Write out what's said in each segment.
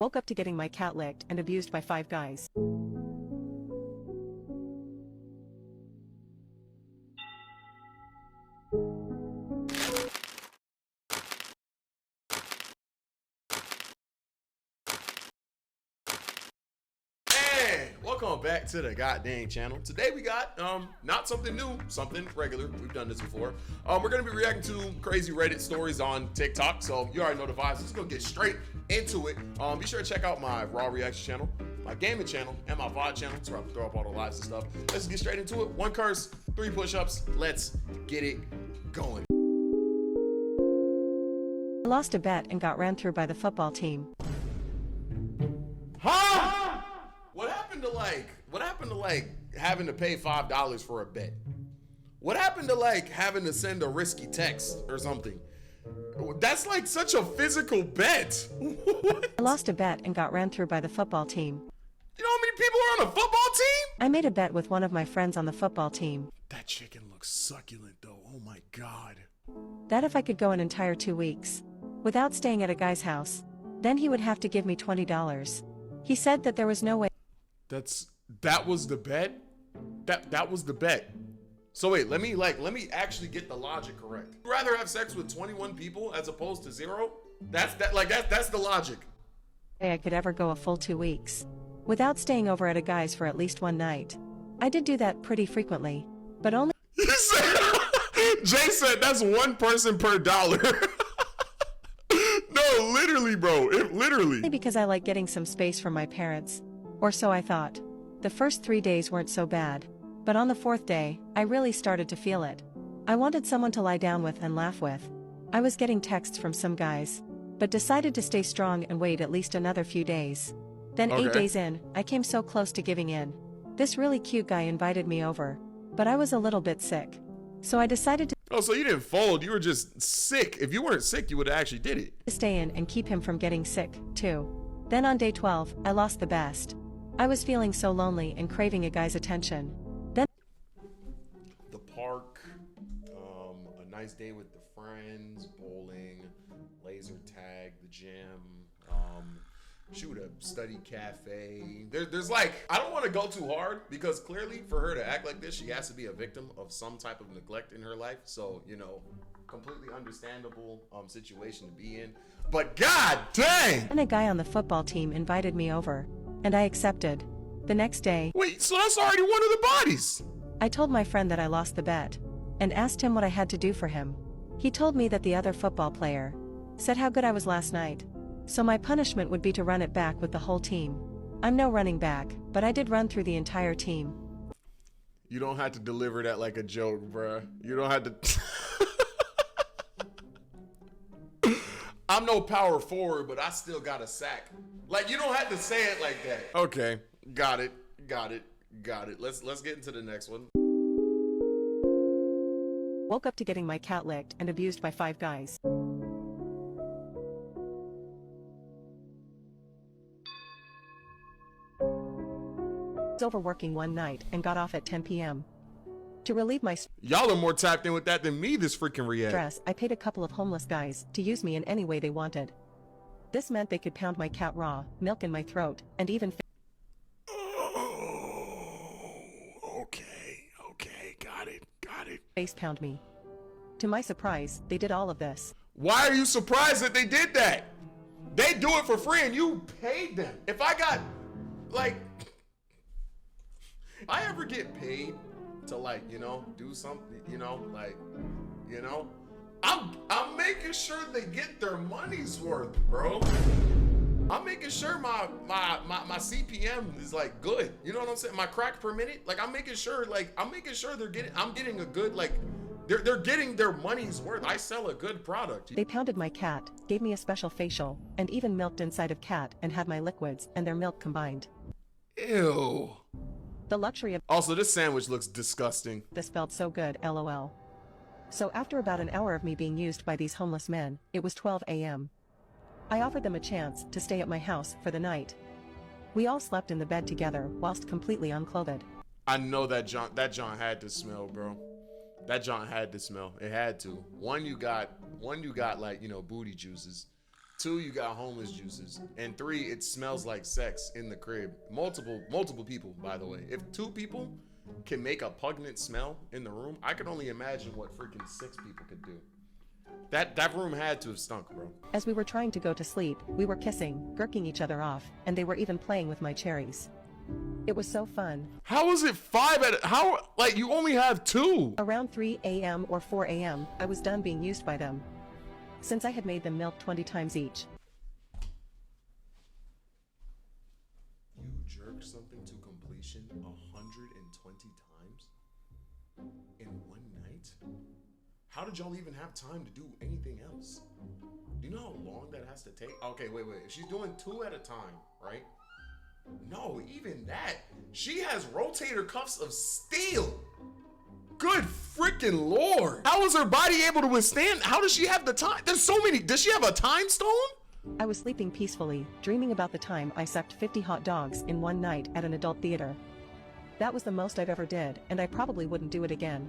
Woke up to getting my cat licked and abused by 5 guys. Welcome back to the goddamn channel. Today we got not something new, something regular. We've done this before. We're gonna be reacting to crazy Reddit stories on TikTok. So you already know the vibes. Let's go get straight into it. Be sure to check out my raw reaction channel, my gaming channel, and my VOD channel. That's where I throw up all the lives and stuff. Let's get straight into it. 1 curse, 3 push-ups. Let's get it going. I lost a bet and got ran through by the football team. Huh? What happened to having to pay $5 for a bet? What happened to having to send a risky text or something? That's like such a physical bet. What? I lost a bet and got ran through by the football team. You know how many people are on a football team? I made a bet with one of my friends on the football team. That chicken looks succulent though. Oh my God. That if I could go an entire 2 weeks without staying at a guy's house, then he would have to give me $20. He said that there was no way. That was the bet? That was the bet. So wait, let me actually get the logic correct. You'd rather have sex with 21 people as opposed to 0? That's the logic. I could ever go a full 2 weeks without staying over at a guy's for at least one night. I did do that pretty frequently, but only. Jay said that's 1 person per dollar. No, literally, bro. Literally. Because I like getting some space from my parents. Or so I thought. The first 3 days weren't so bad. But on the 4th day, I really started to feel it. I wanted someone to lie down with and laugh with. I was getting texts from some guys, but decided to stay strong and wait at least another few days. Then 8 days in, I came so close to giving in. This really cute guy invited me over, but I was a little bit sick. So I decided to. Oh, so you didn't fold, you were just sick. If you weren't sick, you would have actually did it. Stay in and keep him from getting sick, too. Then on day 12, I lost the best. I was feeling so lonely and craving a guy's attention. Then the park, a nice day with the friends, bowling, laser tag, the gym, shoot a study cafe. There's I don't want to go too hard because clearly for her to act like this, she has to be a victim of some type of neglect in her life. So, you know, completely understandable situation to be in. But god dang! And a guy on the football team invited me over, and I accepted. The next day. Wait, so that's already one of the bodies. I told my friend that I lost the bet, and asked him what I had to do for him. He told me that the other football player said how good I was last night. So my punishment would be to run it back with the whole team. I'm no running back, but I did run through the entire team. You don't have to deliver that like a joke, bruh. You don't have to. I'm no power forward, but I still got a sack. Like, you don't have to say it like that. Okay, got it. Let's get into the next one. Woke up to getting my cat licked and abused by 5 guys. I was overworking one night and got off at 10 p.m. To relieve my Y'all are more tapped in with that than me this freaking react. stress, I paid a couple of homeless guys to use me in any way they wanted. This meant they could pound my cat raw, milk in my throat, and even Okay, got it. face pound me. To my surprise, they did all of this. Why are you surprised that they did that? They do it for free and you paid them. If I got, if I ever get paid to do something, I'm making sure they get their money's worth, bro. I'm making sure my CPM is good. You know what I'm saying? My crack per minute. I'm making sure I'm getting a good they're getting their money's worth. I sell a good product. They pounded my cat, gave me a special facial, and even milked inside of cat and had my liquids and their milk combined. Ew. The luxury of Also, this sandwich looks disgusting. this felt so good, lol. So after about an hour of me being used by these homeless men, it was 12 a.m. I offered them a chance to stay at my house for the night. We all slept in the bed together whilst completely unclothed. I know that John had to smell, bro. That John had to smell. It had to. One, you got booty juices. 2, you got homeless juices. And 3, it smells like sex in the crib. Multiple people, by the way. If 2 people can make a pungent smell in the room, I can only imagine what freaking 6 people could do. That room had to have stunk, bro. As we were trying to go to sleep, we were kissing, gurking each other off, and they were even playing with my cherries. It was so fun. How is it 5 at how, like, you only have 2? Around 3 a.m. or 4 a.m., I was done being used by them, since I had made them milk 20 times each. You jerked something to completion 120 times in one night? How did y'all even have time to do anything else? Do you know how long that has to take? Okay, wait. If she's doing 2 at a time, right? No, even that. She has rotator cuffs of steel. Good freaking Lord. How is her body able to withstand? How does she have the time? There's so many. Does she have a time stone? I was sleeping peacefully, dreaming about the time I sucked 50 hot dogs in one night at an adult theater. That was the most I've ever did, and I probably wouldn't do it again.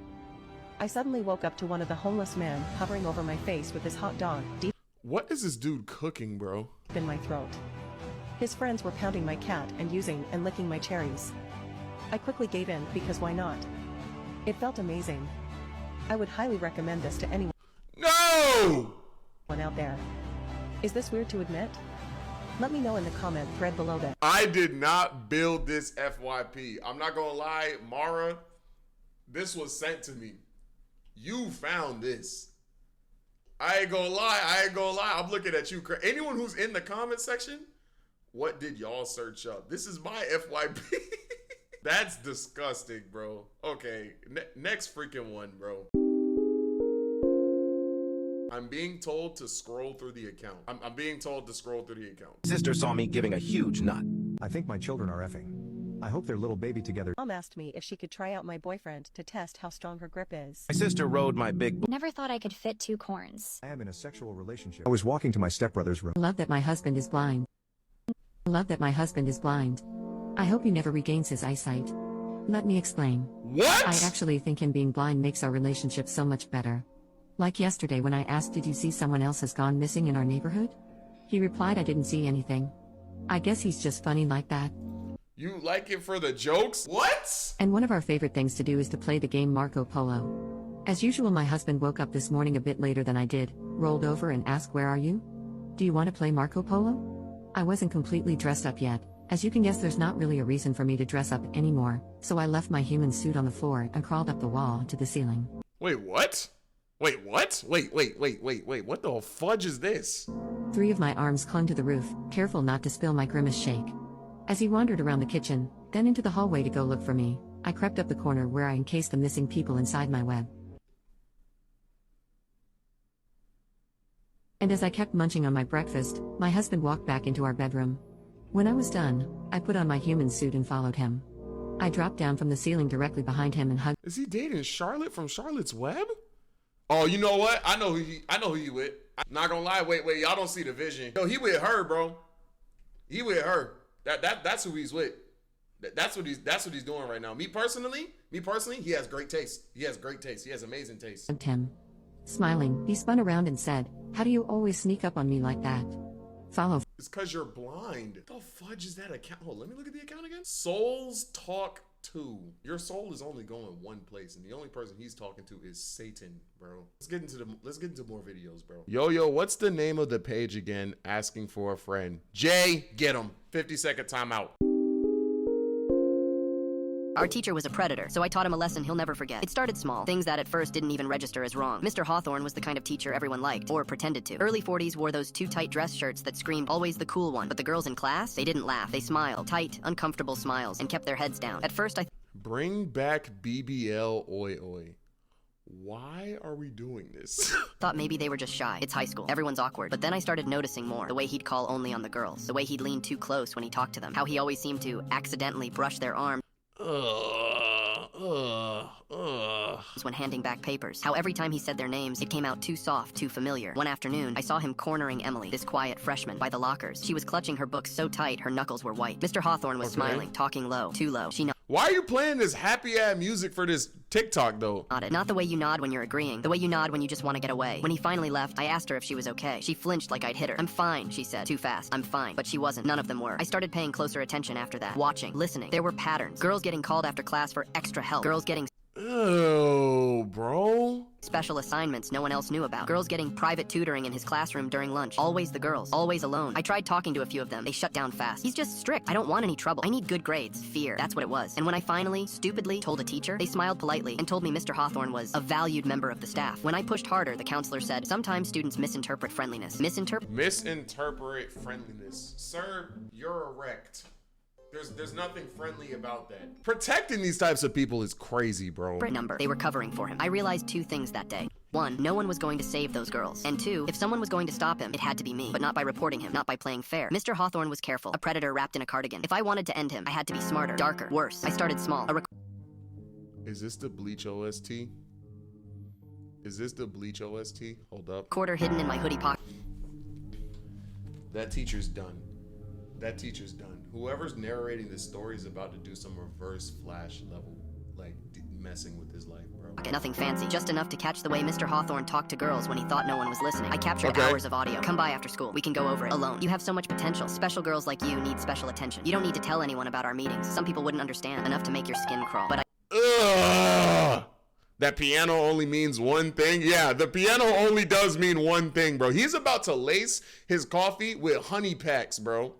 I suddenly woke up to one of the homeless men hovering over my face with his hot dog deep What is this dude cooking, bro? in my throat. His friends were pounding my cat and using and licking my cherries. I quickly gave in because why not? It felt amazing. I would highly recommend this to anyone No! out there. Is this weird to admit? Let me know in the comment thread below that. I did not build this FYP. I'm not gonna lie, Mara, this was sent to me. You found this. I ain't gonna lie. I'm looking at you. Anyone who's in the comment section, what did y'all search up? This is my FYP. That's disgusting, bro. Okay, next freaking one, bro. I'm being told to scroll through the account. I'm being told to scroll through the account. Sister saw me giving a huge nut. I think my children are effing. I hope their little baby together. Mom asked me if she could try out my boyfriend to test how strong her grip is. My sister rode my big Never thought I could fit 2 corns. I am in a sexual relationship. I was walking to my stepbrother's room. Love that my husband is blind. Love that my husband is blind. I hope he never regains his eyesight. Let me explain. What? I actually think him being blind makes our relationship so much better. Like yesterday when I asked, did you see someone else has gone missing in our neighborhood? He replied, I didn't see anything. I guess he's just funny like that. You like it for the jokes? What? And one of our favorite things to do is to play the game Marco Polo. As usual, my husband woke up this morning a bit later than I did, rolled over and asked, where are you? Do you want to play Marco Polo? I wasn't completely dressed up yet. As you can guess, there's not really a reason for me to dress up anymore, so I left my human suit on the floor and crawled up the wall to the ceiling. Wait, what? Wait, what? Wait, what the fudge is this? 3 of my arms clung to the roof, careful not to spill my grimace shake. As he wandered around the kitchen, then into the hallway to go look for me, I crept up the corner where I encased the missing people inside my web. And as I kept munching on my breakfast, my husband walked back into our bedroom. When I was done, I put on my human suit and followed him. I dropped down from the ceiling directly behind him and hugged. Is he dating Charlotte from Charlotte's Web? Oh, you know what? I know who he with. I'm not gonna lie. Wait, y'all don't see the vision. Yo, he with her, bro. He with her. That's who he's with. That's what he's doing right now. Me personally, he has great taste. He has amazing taste. Hugged him. Smiling, he spun around and said, how do you always sneak up on me like that? Follow. It's cause you're blind. The fudge is that account? Oh, let me look at the account again. Souls Talk 2. Your soul is only going one place, and the only person he's talking to is Satan, bro. Let's get into more videos, bro. Yo, what's the name of the page again? Asking for a friend. Jay, get him. 50-second timeout. Our teacher was a predator, so I taught him a lesson he'll never forget. It started small, things that at first didn't even register as wrong. Mr. Hawthorne was the kind of teacher everyone liked, or pretended to. Early 40s wore those too tight dress shirts that screamed, always the cool one. But the girls in class, they didn't laugh. They smiled, tight, uncomfortable smiles, and kept their heads down. At first Bring back BBL Oi Oi. Why are we doing this? thought maybe they were just shy. It's high school. Everyone's awkward. But then I started noticing more. The way he'd call only on the girls. The way he'd lean too close when he talked to them. How he always seemed to accidentally brush their arms when handing back papers. How every time he said their names, it came out too soft, too familiar. One afternoon, I saw him cornering Emily, this quiet freshman, by the lockers. She was clutching her books so tight, her knuckles were white. Mr. Hawthorne was smiling, talking low, too low. Why are you playing this happy ass music for this TikTok though? Nodded. Not the way you nod when you're agreeing. The way you nod when you just want to get away. When he finally left, I asked her if she was okay. She flinched like I'd hit her. I'm fine, she said. Too fast. I'm fine. But she wasn't. None of them were. I started paying closer attention after that. Watching. Listening. There were patterns. Girls getting called after class for extra help. Girls getting Oh, bro. special assignments no one else knew about. Girls getting private tutoring in his classroom during lunch. Always the girls. Always alone. I tried talking to a few of them. They shut down fast. He's just strict. I don't want any trouble. I need good grades. Fear. That's what it was. And when I finally, stupidly, told a teacher, they smiled politely and told me Mr. Hawthorne was a valued member of the staff. When I pushed harder, the counselor said, sometimes students misinterpret friendliness. Misinterpret friendliness. Sir, you're erect. There's nothing friendly about that. Protecting these types of people is crazy, bro. Number. They were covering for him. I realized two things that day. One, no one was going to save those girls. And two, if someone was going to stop him, it had to be me. But not by reporting him, not by playing fair. Mr. Hawthorne was careful, a predator wrapped in a cardigan. If I wanted to end him, I had to be smarter, darker, worse. I started small. Is this the Bleach OST? Is this the Bleach OST? Hold up. Quarter hidden in my hoodie pocket. That teacher's done. That teacher's done. Whoever's narrating this story is about to do some reverse Flash level, like messing with his life, bro. Nothing fancy, just enough to catch the way Mr. Hawthorne talked to girls when he thought no one was listening. I captured hours of audio. Come by after school. We can go over it alone. You have so much potential. Special girls like you need special attention. You don't need to tell anyone about our meetings. Some people wouldn't understand. Enough to make your skin crawl. But Ugh. That piano only means one thing? Yeah, the piano only does mean one thing, bro. He's about to lace his coffee with honey packs, bro.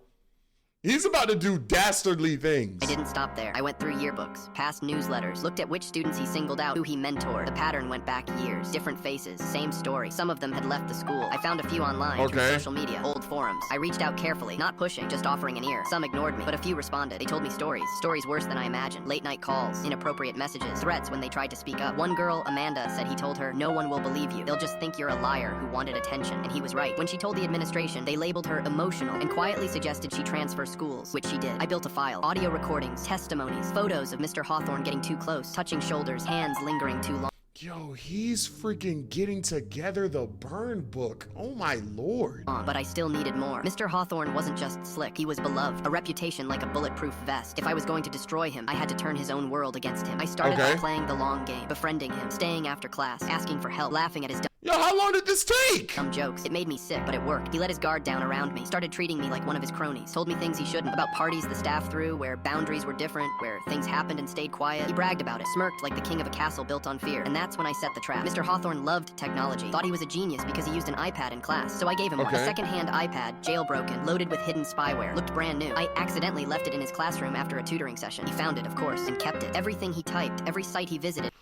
He's about to do dastardly things. I didn't stop there. I went through yearbooks, past newsletters, looked at which students he singled out, who he mentored. The pattern went back years. Different faces, same story. Some of them had left the school. I found a few online through social media, old forums. I reached out carefully, not pushing, just offering an ear. Some ignored me, but a few responded. They told me stories worse than I imagined. Late night calls, inappropriate messages, threats when they tried to speak up. One girl, Amanda, said he told her, no one will believe you. They'll just think you're a liar who wanted attention. And he was right. When she told the administration, they labeled her emotional and quietly suggested she transfer schools, which she did. I built a file. Audio recordings, testimonies, photos of Mr. Hawthorne getting too close, touching shoulders, hands lingering too long. Yo, he's freaking getting together the burn book. Oh my lord. But I still needed more. Mr. Hawthorne wasn't just slick. He was beloved. A reputation like a bulletproof vest. If I was going to destroy him, I had to turn his own world against him. I started by playing the long game, befriending him, staying after class, asking for help, laughing at his Yo, how long did this take? dumb jokes. It made me sick, but it worked. He let his guard down around me, started treating me like one of his cronies, told me things he shouldn't, about parties the staff threw, where boundaries were different, where things happened and stayed quiet. He bragged about it, smirked like the king of a castle built on fear, and that's when I set the trap. Mr. Hawthorne loved technology, thought he was a genius because he used an iPad in class, so I gave him one. A second-hand iPad, jailbroken, loaded with hidden spyware, looked brand new. I accidentally left it in his classroom after a tutoring session. He found it, of course, and kept it. Everything he typed, every site he visited.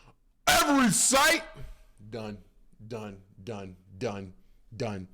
Every site? Done, done, done, done, done,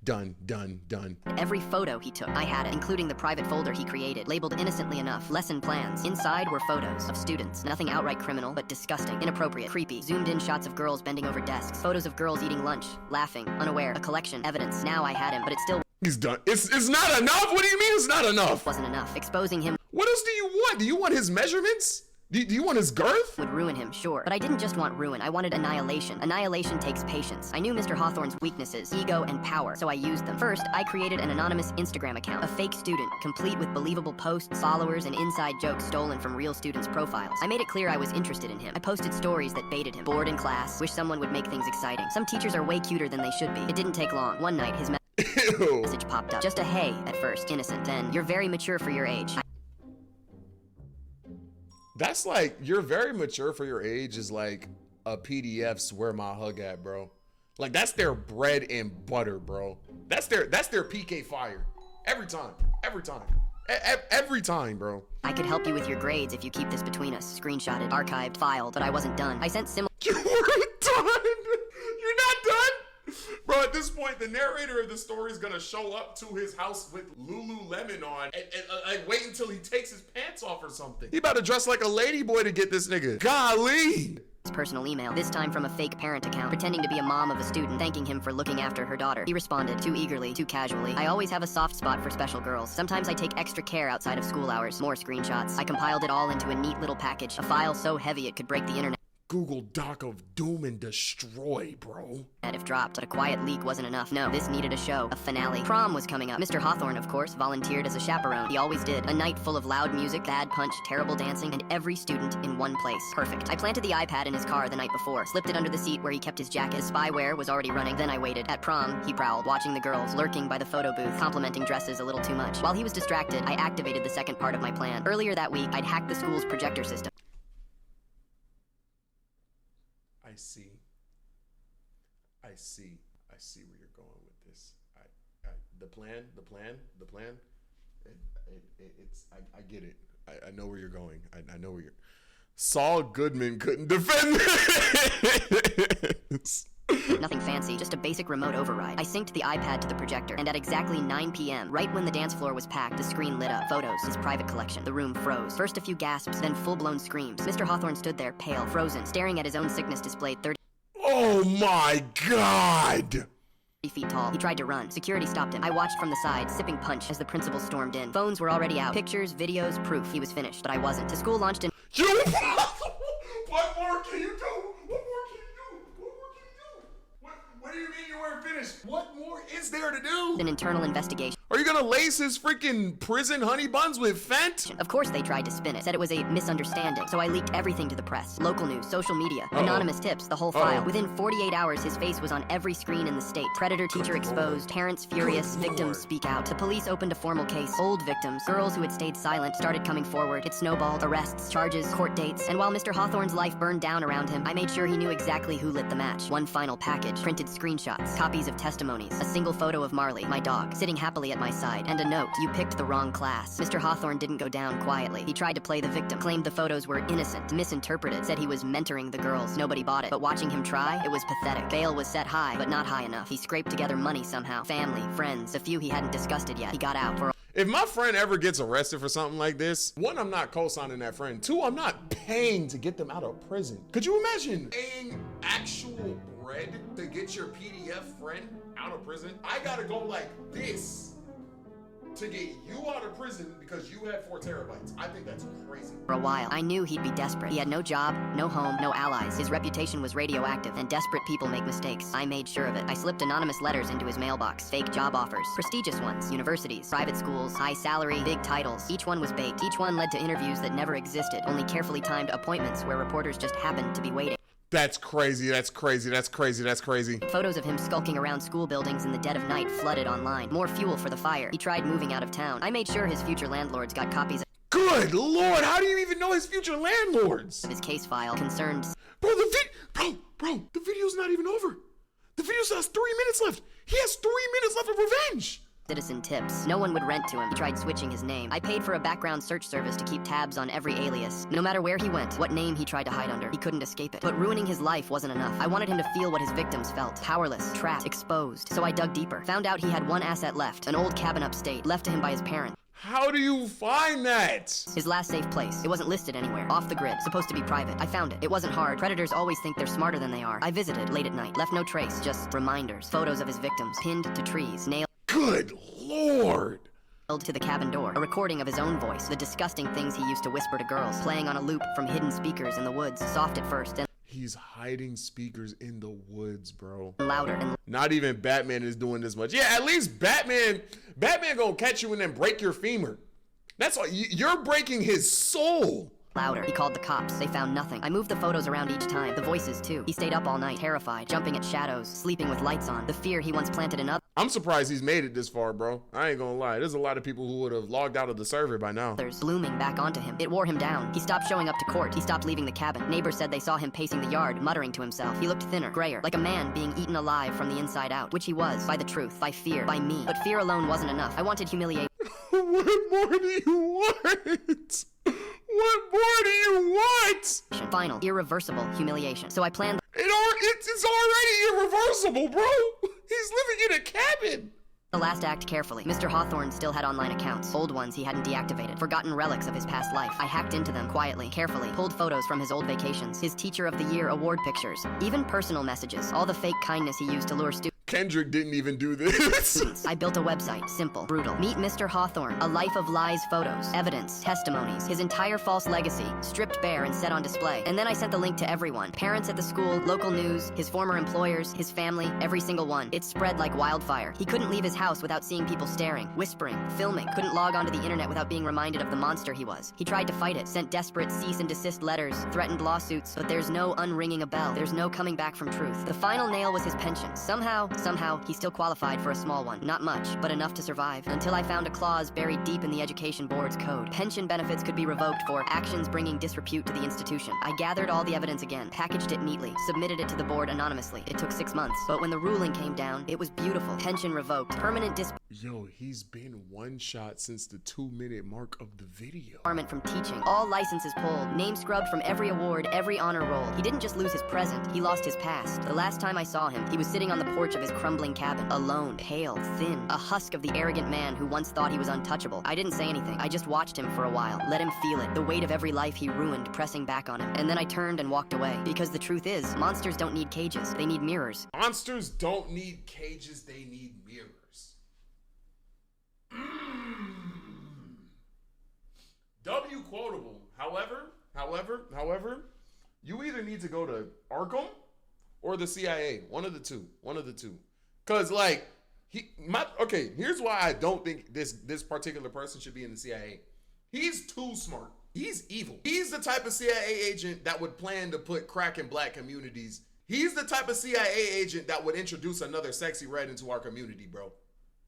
done, done, done. Every photo he took, I had it, including the private folder he created, labeled innocently enough, lesson plans. Inside were photos of students. Nothing outright criminal, but disgusting, inappropriate, creepy. Zoomed in shots of girls bending over desks. Photos of girls eating lunch, laughing, unaware. A collection, evidence. Now I had him, but it still He's done. It's not enough? What do you mean it's not enough? wasn't enough. Exposing him What else do you want? Do you want his measurements? Do you want his girth? would ruin him, sure. But I didn't just want ruin, I wanted annihilation. Annihilation takes patience. I knew Mr. Hawthorne's weaknesses, ego and power, so I used them. First, I created an anonymous Instagram account, a fake student, complete with believable posts, followers, and inside jokes stolen from real students' profiles. I made it clear I was interested in him. I posted stories that baited him. Bored in class, wish someone would make things exciting. Some teachers are way cuter than they should be. It didn't take long. One night, his Ew. message popped up. Just a hey at first, innocent. Then, you're very mature for your age. That's like, you're very mature for your age is like a PDF's where my hug at, bro. Like that's their bread and butter, bro. That's their PK fire. Every time. Every time. Every time, bro. I could help you with your grades if you keep this between us. Screenshotted, archived, filed, but I wasn't done. I sent similar You weren't done. You're not done? Bro, at this point, the narrator of the story is gonna show up to his house with Lululemon on and like wait until he takes his pants off or something. He about to dress like a lady boy to get this nigga. Golly. personal email, this time from a fake parent account, pretending to be a mom of a student, thanking him for looking after her daughter. He responded, too eagerly, too casually. I always have a soft spot for special girls. Sometimes I take extra care outside of school hours. More screenshots. I compiled it all into a neat little package, a file so heavy it could break the internet. Google Doc of doom and destroy, bro. And if dropped, but a quiet leak wasn't enough. No, this needed a show, a finale. Prom was coming up. Mr. Hawthorne, of course, volunteered as a chaperone. He always did. A night full of loud music, bad punch, terrible dancing, and every student in one place. Perfect. I planted the iPad in his car the night before, slipped it under the seat where he kept his jacket. The spyware was already running. Then I waited. At prom, he prowled, watching the girls, lurking by the photo booth, complimenting dresses a little too much. While he was distracted, I activated the second part of my plan. Earlier that week, I'd hacked the school's projector system. I see where you're going with this. The plan. I get it. I know where you're going. I know where you're. Saul Goodman couldn't defend this. Nothing fancy, just a basic remote override. I synced the iPad to the projector, and at exactly 9 p.m., right when the dance floor was packed, the screen lit up. Photos, his private collection. The room froze. First a few gasps, then full-blown screams. Mr. Hawthorne stood there, pale, frozen, staring at his own sickness displayed 30 Oh my God! feet tall. He tried to run. Security stopped him. I watched from the side, sipping punch, as the principal stormed in. Phones were already out. Pictures, videos, proof. He was finished, but I wasn't. The school launched in... What more can you do? What do you mean you weren't finished? What more is there to do? An internal investigation. Are you gonna lace his freaking prison honey buns with Fent? Of course they tried to spin it, said it was a misunderstanding, so I leaked everything to the press. Local news, social media, anonymous tips, the whole file. Within 48 hours, his face was on every screen in the state. Predator teacher exposed, parents furious, victims speak out. The police opened a formal case. Old victims, girls who had stayed silent, started coming forward. It snowballed, arrests, charges, court dates. And while Mr. Hawthorne's life burned down around him, I made sure he knew exactly who lit the match. One final package, printed screenshots, copies of testimonies, a single photo of Marley, my dog, sitting happily at my side, and a note: you picked the wrong class. Mr. Hawthorne didn't go down quietly. He tried to play the victim, claimed the photos were innocent, misinterpreted, said he was mentoring the girls. Nobody bought it, but watching him try, it was pathetic. Bail was set high, but not high enough. He scraped together money somehow. Family, friends, a few he hadn't discussed it yet. He got out for... If my friend ever gets arrested for something like this, one, I'm not co-signing that friend. Two, I'm not paying to get them out of prison. Could you imagine paying actual bread to get your PDF friend out of prison? I gotta go like this to get you out of prison because you had 4 terabytes. I think that's crazy. For a while, I knew he'd be desperate. He had no job, no home, no allies. His reputation was radioactive, and desperate people make mistakes. I made sure of it. I slipped anonymous letters into his mailbox. Fake job offers. Prestigious ones. Universities. Private schools. High salary. Big titles. Each one was baked. Each one led to interviews that never existed. Only carefully timed appointments where reporters just happened to be waiting. That's crazy. Photos of him skulking around school buildings in the dead of night flooded online. More fuel for the fire. He tried moving out of town. I made sure his future landlords got copies Good Lord, how do you even know his future landlords? of his case file concerned... Bro, the video's not even over. The video has 3 minutes left. He has 3 minutes left of revenge. Citizen tips. No one would rent to him. He tried switching his name. I paid for a background search service to keep tabs on every alias. No matter where he went, what name he tried to hide under, he couldn't escape it. But ruining his life wasn't enough. I wanted him to feel what his victims felt. Powerless, trapped, exposed. So I dug deeper. Found out he had one asset left. An old cabin upstate, left to him by his parents. How do you find that? His last safe place. It wasn't listed anywhere. Off the grid. Supposed to be private. I found it. It wasn't hard. Predators always think they're smarter than they are. I visited late at night. Left no trace. Just reminders. Photos of his victims. Pinned to trees. Nailed Good Lord. to the cabin door. A recording of his own voice. The disgusting things he used to whisper to girls. Playing on a loop from hidden speakers in the woods. Soft at first and He's hiding speakers in the woods, bro. louder and Not even Batman is doing this much. Yeah, at least Batman gonna catch you and then break your femur. That's all. You're breaking his soul. louder. He called the cops. They found nothing. I moved the photos around each time. The voices, too. He stayed up all night, terrified, jumping at shadows, sleeping with lights on. The fear he once planted in I'm surprised he's made it this far, bro. I ain't gonna lie. There's a lot of people who would have logged out of the server by now. others blooming back onto him. It wore him down. He stopped showing up to court. He stopped leaving the cabin. Neighbors said they saw him pacing the yard, muttering to himself. He looked thinner, grayer, like a man being eaten alive from the inside out, which he was, by the truth, by fear, by me. But fear alone wasn't enough. I wanted humiliation. What more do you want? What more do you want? Final, irreversible humiliation. So I planned... It's already irreversible, bro. He's living in a cabin. the last act carefully. Mr. Hawthorne still had online accounts, old ones he hadn't deactivated, forgotten relics of his past life. I hacked into them quietly, carefully, pulled photos from his old vacations, his Teacher of the Year award pictures, even personal messages, all the fake kindness he used to lure students. Kendrick didn't even do this. I built a website. Simple. Brutal. Meet Mr. Hawthorne. A life of lies photos, evidence, testimonies, his entire false legacy, stripped bare and set on display. And then I sent the link to everyone. Parents at the school, local news, his former employers, his family, every single one. It spread like wildfire. He couldn't leave his house without seeing people staring, whispering, filming. Couldn't log onto the internet without being reminded of the monster he was. He tried to fight it, sent desperate cease and desist letters, threatened lawsuits, but there's no unringing a bell. There's no coming back from truth. The final nail was his pension. Somehow, he still qualified for a small one. Not much, but enough to survive. Until I found a clause buried deep in the Education Board's code. Pension benefits could be revoked for actions bringing disrepute to the institution. I gathered all the evidence again, packaged it neatly, submitted it to the board anonymously. It took 6 months, but when the ruling came down, it was beautiful. Pension revoked. Permanent Yo, he's been one shot since the 2-minute mark of the video. disbarment from teaching. All licenses pulled. Name scrubbed from every award, every honor roll. He didn't just lose his present, he lost his past. The last time I saw him, he was sitting on the porch of his crumbling cabin, alone, pale, thin, a husk of the arrogant man who once thought he was untouchable. I didn't say anything. I just watched him for a while, let him feel it, the weight of every life he ruined pressing back on him. And then I turned and walked away. Because the truth is, monsters don't need cages, they need mirrors. Monsters don't need cages, they need mirrors. W quotable. However, you either need to go to Arkham or the CIA. One of the two. Cause like here's why I don't think this particular person should be in the CIA. He's too smart. He's evil. He's the type of CIA agent that would plan to put crack in black communities. He's the type of CIA agent that would introduce another sexy red into our community, bro.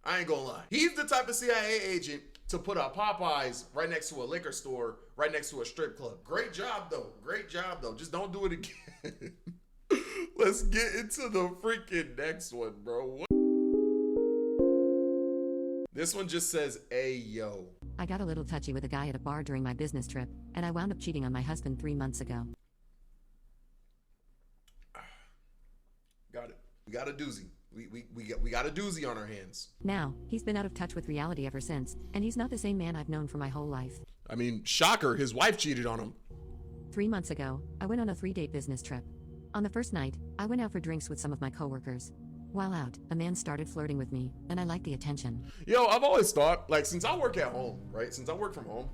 I ain't gonna lie. He's the type of CIA agent to put a Popeyes right next to a liquor store, right next to a strip club. Great job though. Just don't do it again. Let's get into the freaking next one, bro. This one just says, "Ayo." I got a little touchy with a guy at a bar during my business trip, and I wound up cheating on my husband 3 months ago. Got it. We got a doozy. We got a doozy on our hands. Now, he's been out of touch with reality ever since, and he's not the same man I've known for my whole life. I mean, shocker, his wife cheated on him. 3 months ago, I went on a 3-day business trip. On the first night, I went out for drinks with some of my coworkers. While out, a man started flirting with me, and I liked the attention. Yo, I've always thought, like, since I work at home, right? Since I work from home,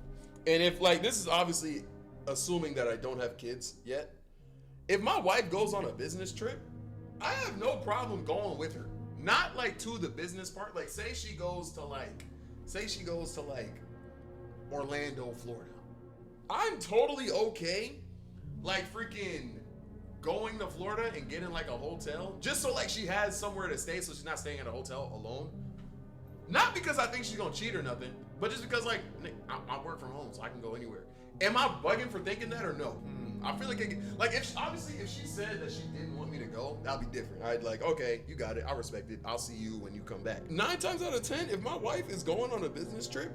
and if, like, this is obviously assuming that I don't have kids yet. If my wife goes on a business trip, I have no problem going with her. Not like to the business part. Like say she goes to Orlando, Florida. I'm totally okay like freaking going to Florida and getting like a hotel just so like she has somewhere to stay so she's not staying at a hotel alone. Not because I think she's gonna cheat or nothing, but just because like I work from home so I can go anywhere. Am I bugging for thinking that or no? I feel like if she said that she didn't want me to go, that'd be different. I'd like, okay, you got it. I respect it. I'll see you when you come back. 9 times out of 10, if my wife is going on a business trip,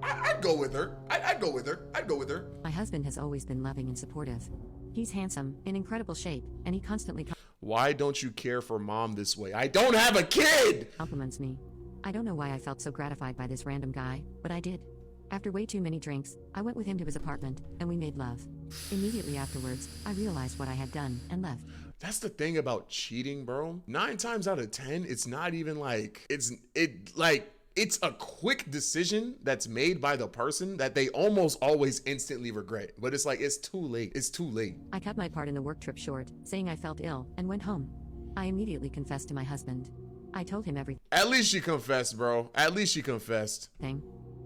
I'd go with her. I'd go with her. My husband has always been loving and supportive. He's handsome, in incredible shape, and he constantly Why don't you care for mom this way? I don't have a kid! Compliments me. I don't know why I felt so gratified by this random guy, but I did. After way too many drinks, I went with him to his apartment, and we made love. Immediately afterwards, I realized what I had done and left. That's the thing about cheating, bro. 9 times out of 10, it's not even like, it's a quick decision that's made by the person that they almost always instantly regret. But it's like, it's too late. I cut my part in the work trip short, saying I felt ill, and went home. I immediately confessed to my husband. I told him everything. At least she confessed, bro. At least she confessed.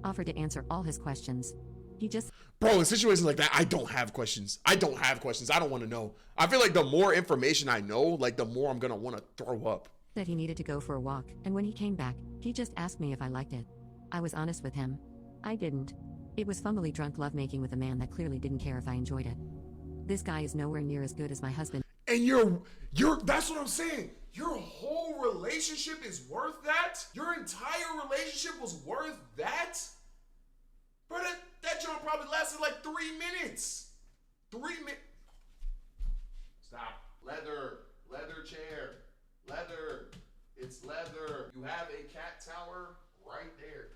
Offered to answer all his questions. He just... Bro, in situations like that, I don't have questions. I don't want to know. I feel like the more information I know, like the more I'm going to want to throw up. Said he needed to go for a walk, and when he came back, he just asked me if I liked it. I was honest with him. I didn't. It was fumbly drunk lovemaking with a man that clearly didn't care if I enjoyed it. This guy is nowhere near as good as my husband. And that's what I'm saying. Your whole relationship is worth that? Your entire relationship was worth that? Bro, that joint probably lasted like 3 minutes. 3 minutes. Stop. Leather chair. Leather. It's leather. You have a cat tower right there.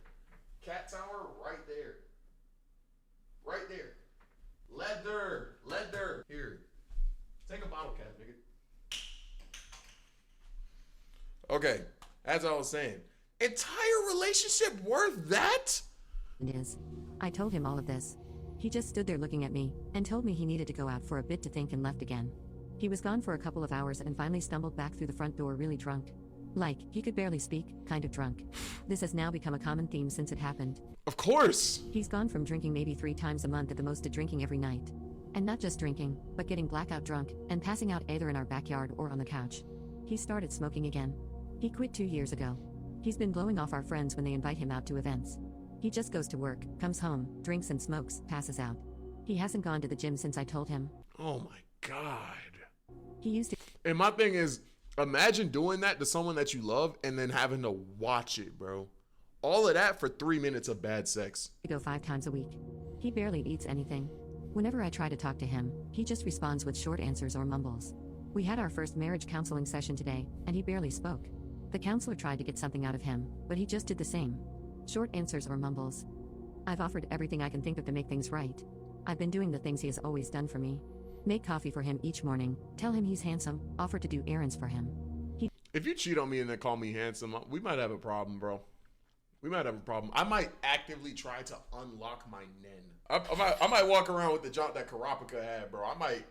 Cat tower right there. Right there. Leather. Here. Take a bottle cap, nigga. Okay. As I was saying, entire relationship worth that? It is. I told him all of this. He just stood there looking at me and told me he needed to go out for a bit to think and left again. He was gone for a couple of hours and finally stumbled back through the front door really drunk. Like, he could barely speak, kind of drunk. This has now become a common theme since it happened. Of course. He's gone from drinking maybe 3 times a month at the most to drinking every night. And not just drinking, but getting blackout drunk and passing out either in our backyard or on the couch. He started smoking again. He quit 2 years ago. He's been blowing off our friends when they invite him out to events. He just goes to work, comes home, drinks and smokes, passes out. He hasn't gone to the gym since I told him. Oh my God. He used to And my thing is, imagine doing that to someone that you love and then having to watch it, bro. All of that for 3 minutes of bad sex. go 5 times a week. He barely eats anything. Whenever I try to talk to him, he just responds with short answers or mumbles. We had our first marriage counseling session today, and he barely spoke. The counselor tried to get something out of him, but he just did the same. Short answers or mumbles. I've offered everything I can think of to make things right. I've been doing the things he has always done for me. Make coffee for him each morning, tell him he's handsome, offer to do errands for him. If you cheat on me and then call me handsome, we might have a problem, bro. We might have a problem. I might actively try to unlock my nen. I might walk around with the junk that Karapika had, bro. I might,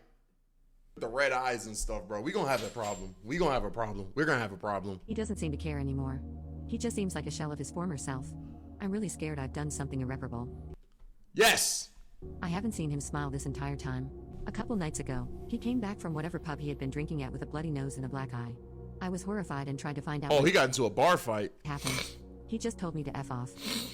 the red eyes and stuff, bro. We gonna have a problem. We gonna have a problem. We're gonna have a problem. He doesn't seem to care anymore. He just seems like a shell of his former self. I'm really scared I've done something irreparable. Yes! I haven't seen him smile this entire time. A couple nights ago, he came back from whatever pub he had been drinking at with a bloody nose and a black eye. I was horrified and tried to find out Oh, what he got into a bar fight. happened. He just told me to F off.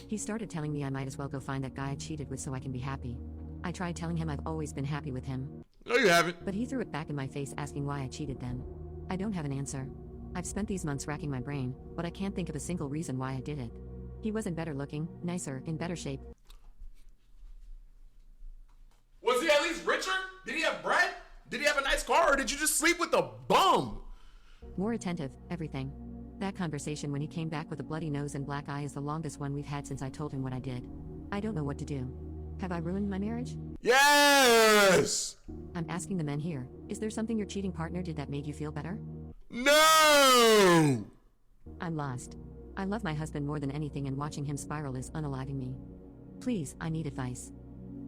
He started telling me I might as well go find that guy I cheated with so I can be happy. I tried telling him I've always been happy with him. No, you haven't. But he threw it back in my face asking why I cheated then. I don't have an answer. I've spent these months racking my brain, but I can't think of a single reason why I did it. He wasn't better looking, nicer, in better shape. Was he at least richer? Did he have bread? Did he have a nice car, or did you just sleep with a bum? More attentive, everything. That conversation when he came back with a bloody nose and black eye is the longest one we've had since I told him what I did. I don't know what to do. Have I ruined my marriage? Yes! I'm asking the men here, is there something your cheating partner did that made you feel better? No! I'm lost. I love my husband more than anything and watching him spiral is unaliving me. Please, I need advice.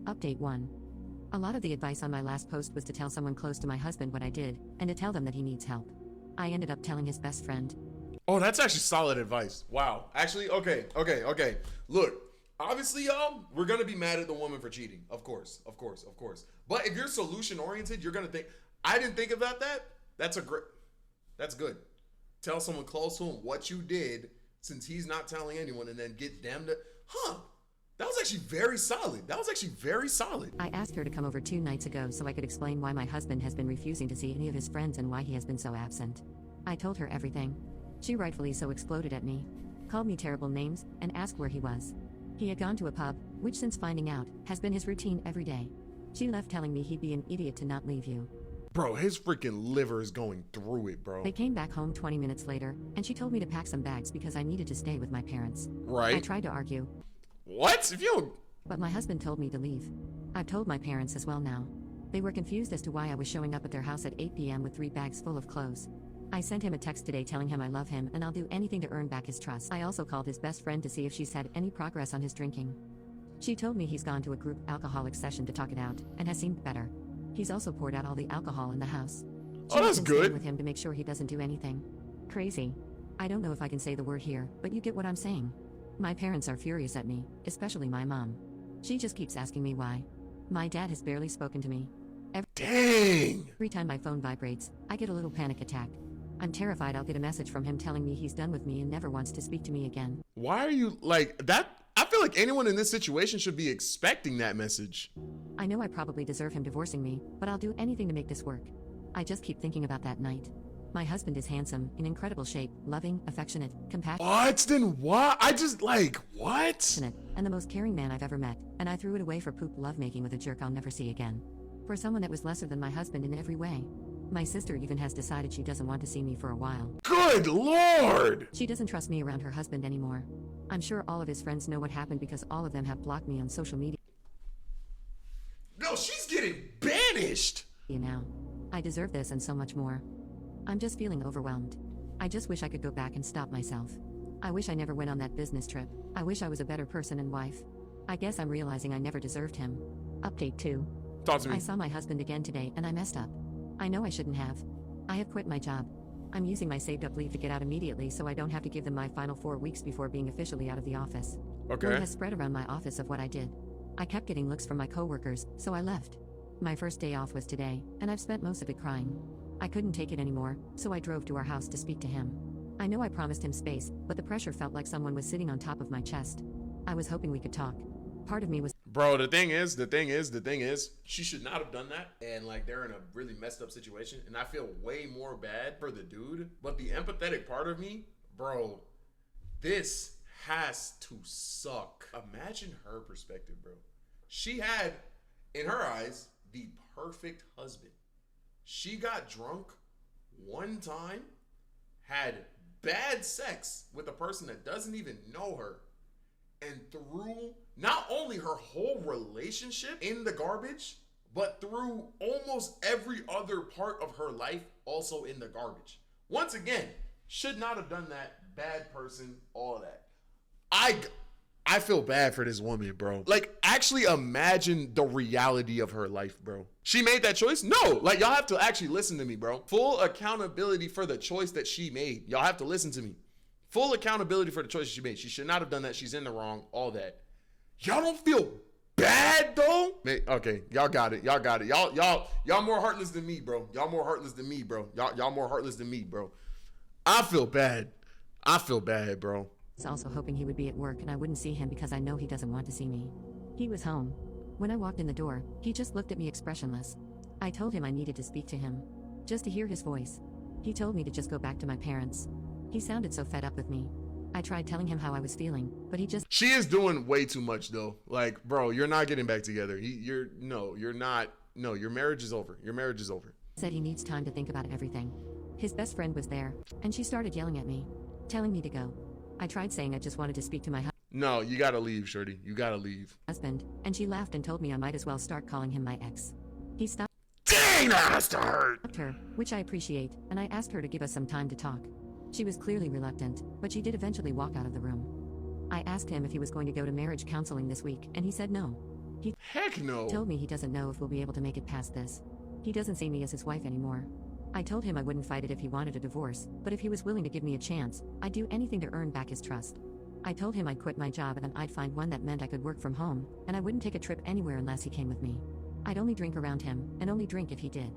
Update 1. A lot of the advice on my last post was to tell someone close to my husband what I did, and to tell them that he needs help. I ended up telling his best friend. Oh, that's actually solid advice. Wow. Actually, okay. Look, obviously, y'all, we're going to be mad at the woman for cheating. Of course. But if you're solution oriented, you're going to think, I didn't think about that. That's good. Tell someone close to him what you did since he's not telling anyone, and then get them to, that was actually very solid. I asked her to come over 2 nights ago so I could explain why my husband has been refusing to see any of his friends and why he has been so absent. I told her everything. She rightfully so exploded at me, called me terrible names, and asked where he was. He had gone to a pub, which since finding out, has been his routine every day. She left telling me he'd be an idiot to not leave you. Bro, his freaking liver is going through it, bro. They came back home 20 minutes later, and she told me to pack some bags because I needed to stay with my parents. Right. I tried to argue. What? If you... But my husband told me to leave. I've told my parents as well now. They were confused as to why I was showing up at their house at 8 p.m. with 3 bags full of clothes. I sent him a text today telling him I love him and I'll do anything to earn back his trust. I also called his best friend to see if she's had any progress on his drinking. She told me he's gone to a group alcoholic session to talk it out, and has seemed better. He's also poured out all the alcohol in the house. Oh, that's She's been good. staying with him to make sure he doesn't do anything crazy. I don't know if I can say the word here, but you get what I'm saying. My parents are furious at me, especially my mom. She just keeps asking me why. My dad has barely spoken to me. Dang! Every time my phone vibrates, I get a little panic attack. I'm terrified I'll get a message from him telling me he's done with me and never wants to speak to me again. Why are you like that? I feel like anyone in this situation should be expecting that message. I know I probably deserve him divorcing me, but I'll do anything to make this work. I just keep thinking about that night. My husband is handsome, in incredible shape, loving, affectionate, compassionate. What? Then what? I just like, what? And the most caring man I've ever met, and I threw it away for poop lovemaking with a jerk I'll never see again. For someone that was lesser than my husband in every way. My sister even has decided she doesn't want to see me for a while. Good Lord! She doesn't trust me around her husband anymore. I'm sure all of his friends know what happened because all of them have blocked me on social media. No, she's getting banished! Now, I deserve this and so much more. I'm just feeling overwhelmed. I just wish I could go back and stop myself. I wish I never went on that business trip. I wish I was a better person and wife. I guess I'm realizing I never deserved him. Update 2. Talk to me. I saw my husband again today and I messed up. I know I shouldn't have. I have quit my job. I'm using my saved up leave to get out immediately so I don't have to give them my final 4 weeks before being officially out of the office. Okay. Word has spread around my office of what I did. I kept getting looks from my coworkers, so I left. My first day off was today, and I've spent most of it crying. I couldn't take it anymore, so I drove to our house to speak to him. I know I promised him space, but the pressure felt like someone was sitting on top of my chest. I was hoping we could talk. Part of me was, Bro, the thing is, she should not have done that. And like, they're in a really messed up situation. And I feel way more bad for the dude. But the empathetic part of me, bro, this has to suck. Imagine her perspective, bro. She had, in her eyes, the perfect husband. She got drunk one time, had bad sex with a person that doesn't even know her, and threw not only her whole relationship in the garbage, but threw almost every other part of her life also in the garbage. Once again, should not have done that. Bad person, all that. I feel bad for this woman, bro. Like, actually imagine the reality of her life, bro. She made that choice? No. Like, y'all have to actually listen to me, bro. Full accountability for the choice that she made. Y'all have to listen to me. Full accountability for the choices she made. She should not have done that. She's in the wrong. All that. Y'all don't feel bad though? Okay, y'all got it. Y'all got it. Y'all more heartless than me, bro. Y'all more heartless than me, bro. Y'all more heartless than me, bro. I feel bad. I feel bad, bro. was also hoping he would be at work and I wouldn't see him because I know he doesn't want to see me. He was home. When I walked in the door, he just looked at me expressionless. I told him I needed to speak to him. Just to hear his voice. He told me to just go back to my parents. He sounded so fed up with me. I tried telling him how I was feeling, but he just— She is doing way too much though. Like, bro, you're not getting back together. You're not. No, your marriage is over. Your marriage is over. Said he needs time to think about everything. His best friend was there, and she started yelling at me, telling me to go. I tried saying I just wanted to speak to my No, you gotta leave, shorty. You gotta leave. husband, and she laughed and told me I might as well start calling him my ex. He stopped Dang, that has to hurt. her, which I appreciate, and I asked her to give us some time to talk. She was clearly reluctant, but she did eventually walk out of the room. I asked him if he was going to go to marriage counseling this week, and he said no. He Heck no. told me he doesn't know if we'll be able to make it past this. He doesn't see me as his wife anymore. I told him I wouldn't fight it if he wanted a divorce, but if he was willing to give me a chance, I'd do anything to earn back his trust. I told him I'd quit my job and I'd find one that meant I could work from home, and I wouldn't take a trip anywhere unless he came with me. I'd only drink around him, and only drink if he did.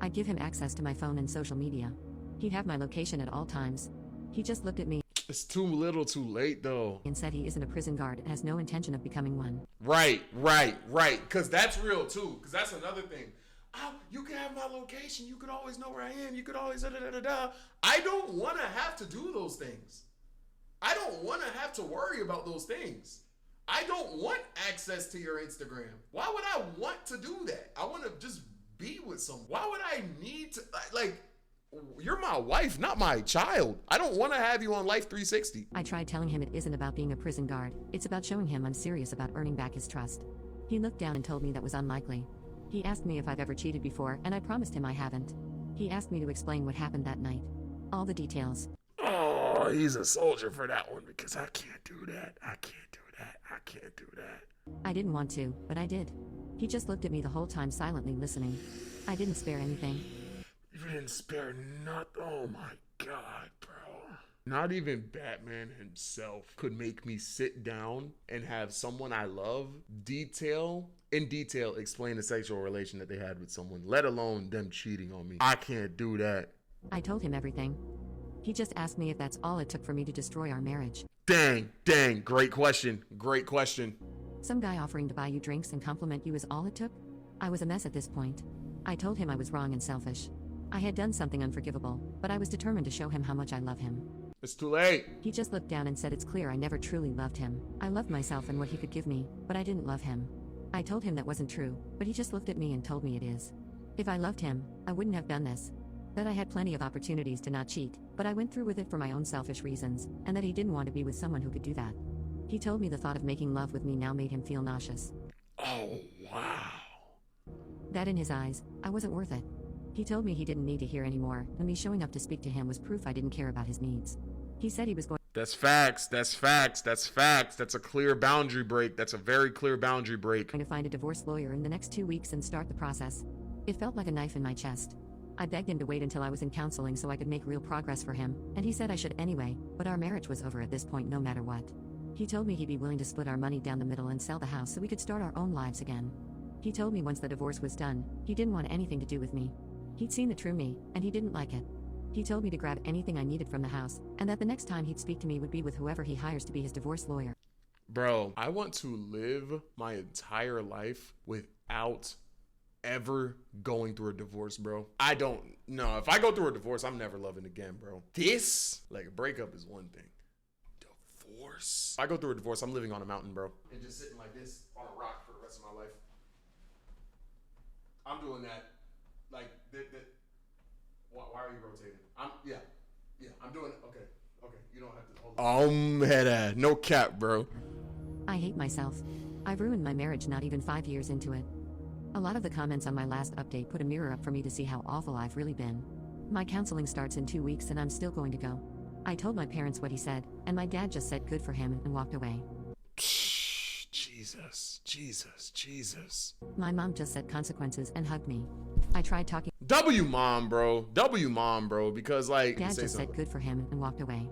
I'd give him access to my phone and social media. He'd have my location at all times. He just looked at me It's too little too late though. and said he isn't a prison guard and has no intention of becoming one. Right. Cause that's real too. Cause that's another thing. Oh, you can have my location. You could always know where I am. You could always da-da-da-da-da. I don't want to have to do those things. I don't want to have to worry about those things. I don't want access to your Instagram. Why would I want to do that? I want to just be with someone. Why would I need to, like, you're my wife, not my child. I don't want to have you on Life 360. I tried telling him it isn't about being a prison guard, it's about showing him I'm serious about earning back his trust. He looked down and told me that was unlikely. He asked me if I've ever cheated before, and I promised him I haven't. He asked me to explain what happened that night. All the details. Oh, he's a soldier for that one because I can't do that. I can't do that. I can't do that. I didn't want to, but I did. He just looked at me the whole time silently listening. I didn't spare anything. You didn't spare nothing. Oh my God, bro. Not even Batman himself could make me sit down and have someone I love in detail explain the sexual relation that they had with someone, let alone them cheating on me. I can't do that. I told him everything. He just asked me if that's all it took for me to destroy our marriage. Dang. Great question. Some guy offering to buy you drinks and compliment you is all it took? I was a mess at this point. I told him I was wrong and selfish. I had done something unforgivable, but I was determined to show him how much I love him. It's too late. He just looked down and said it's clear I never truly loved him. I loved myself and what he could give me, but I didn't love him. I told him that wasn't true, but he just looked at me and told me it is. If I loved him, I wouldn't have done this. That I had plenty of opportunities to not cheat, but I went through with it for my own selfish reasons, and that he didn't want to be with someone who could do that. He told me the thought of making love with me now made him feel nauseous. Oh, wow. That in his eyes, I wasn't worth it. He told me he didn't need to hear anymore, and me showing up to speak to him was proof I didn't care about his needs. He said he was going That's facts. That's facts. That's facts. That's a clear boundary break. That's a very clear boundary break. to find a divorce lawyer in the next 2 weeks and start the process. It felt like a knife in my chest. I begged him to wait until I was in counseling so I could make real progress for him, and he said I should anyway, but our marriage was over at this point no matter what. He told me he'd be willing to split our money down the middle and sell the house so we could start our own lives again. He told me once the divorce was done, he didn't want anything to do with me. He'd seen the true me, and he didn't like it. He told me to grab anything I needed from the house, and that the next time he'd speak to me would be with whoever he hires to be his divorce lawyer. Bro, I want to live my entire life without ever going through a divorce, bro. I don't know. If I go through a divorce, I'm never loving again, bro. This, like, a breakup is one thing. Divorce. If I go through a divorce, I'm living on a mountain, bro. And just sitting like this on a rock for the rest of my life. I'm doing that. Like, why are you rotating? Yeah, I'm doing it. Okay, you don't have to hold it. Head no cap, bro. I hate myself. I've ruined my marriage not even 5 years into it. A lot of the comments on my last update put a mirror up for me to see how awful I've really been. My counseling starts in 2 weeks and I'm still going to go. I told my parents what he said, and my dad just said good for him and walked away. Jesus. My mom just said consequences and hugged me. I tried talking. W mom, bro, because like, Dad just said good for him and walked away.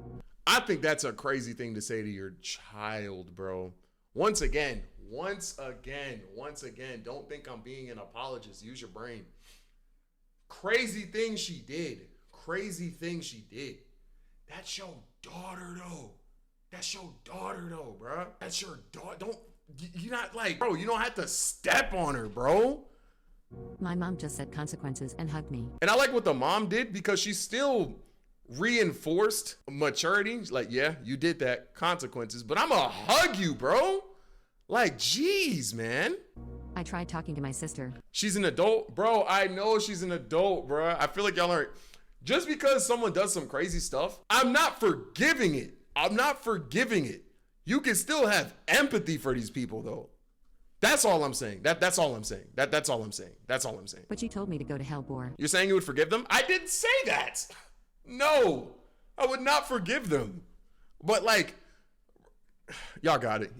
I think that's a crazy thing to say to your child, bro. Once again, don't think I'm being an apologist. Use your brain. Crazy thing she did. That's your daughter, though. Bro. That's your daughter. You're not like, bro, you don't have to step on her, bro. My mom just said consequences and hugged me. And I like what the mom did because she still reinforced maturity. She's like, yeah, you did that, consequences, but I'm gonna hug you, bro. Like, geez, man. I tried talking to my sister. She's an adult, bro. I know she's an adult, bro. I feel like y'all aren't. Just because someone does some crazy stuff, I'm not forgiving it. You can still have empathy for these people, though. That's all I'm saying. That's all I'm saying. That's all I'm saying. But you told me to go to hell, Bor. You're saying you would forgive them? I didn't say that. No, I would not forgive them. But like, y'all got it.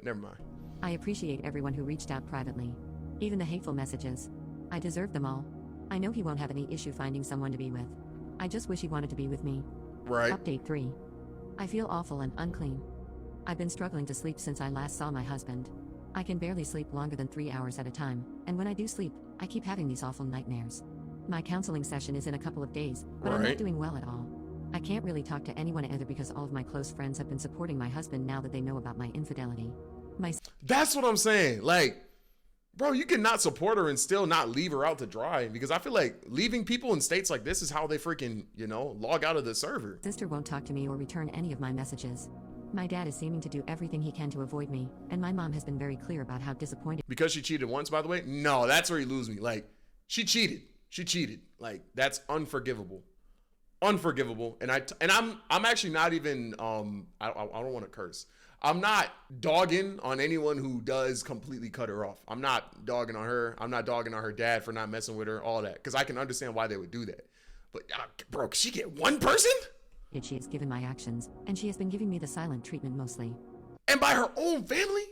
Never mind. I appreciate everyone who reached out privately. Even the hateful messages. I deserve them all. I know he won't have any issue finding someone to be with. I just wish he wanted to be with me. Right. Update 3. I feel awful and unclean. I've been struggling to sleep since I last saw my husband. I can barely sleep longer than 3 hours at a time, and when I do sleep, I keep having these awful nightmares. My counseling session is in a couple of days, but I'm not doing well at all. I can't really talk to anyone either because all of my close friends have been supporting my husband now that they know about my infidelity. That's what I'm saying. Like, bro, you cannot support her and still not leave her out to dry, because I feel like leaving people in states like this is how they freaking, log out of the server. Sister won't talk to me or return any of my messages. My dad is seeming to do everything he can to avoid me, and my mom has been very clear about how disappointed. Because she cheated once, by the way? No, that's where you lose me. Like, she cheated. Like, that's unforgivable. And I'm actually not even I don't want to curse. I'm not dogging on anyone who does completely cut her off. I'm not dogging on her. I'm not dogging on her dad for not messing with her, all that, because I can understand why they would do that. But bro, could she get one person? She has given my actions, and she has been giving me the silent treatment mostly. And by her own family?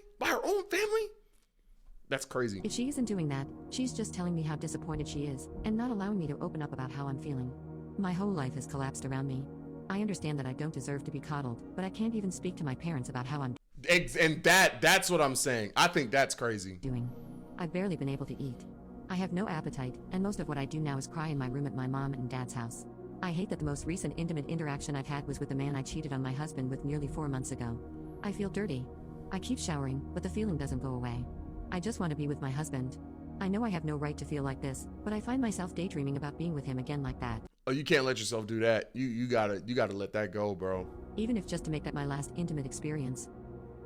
That's crazy. If she isn't doing that, she's just telling me how disappointed she is, and not allowing me to open up about how I'm feeling. My whole life has collapsed around me. I understand that I don't deserve to be coddled, but I can't even speak to my parents about how I'm and that's what I'm saying. I think that's crazy. Doing. I've barely been able to eat. I have no appetite, and most of what I do now is cry in my room at my mom and dad's house. I hate that the most recent intimate interaction I've had was with the man I cheated on my husband with nearly 4 months ago. I feel dirty. I keep showering, but the feeling doesn't go away. I just want to be with my husband. I know I have no right to feel like this, but I find myself daydreaming about being with him again like that. Oh, you can't let yourself do that. You gotta let that go, bro. Even if just to make that my last intimate experience.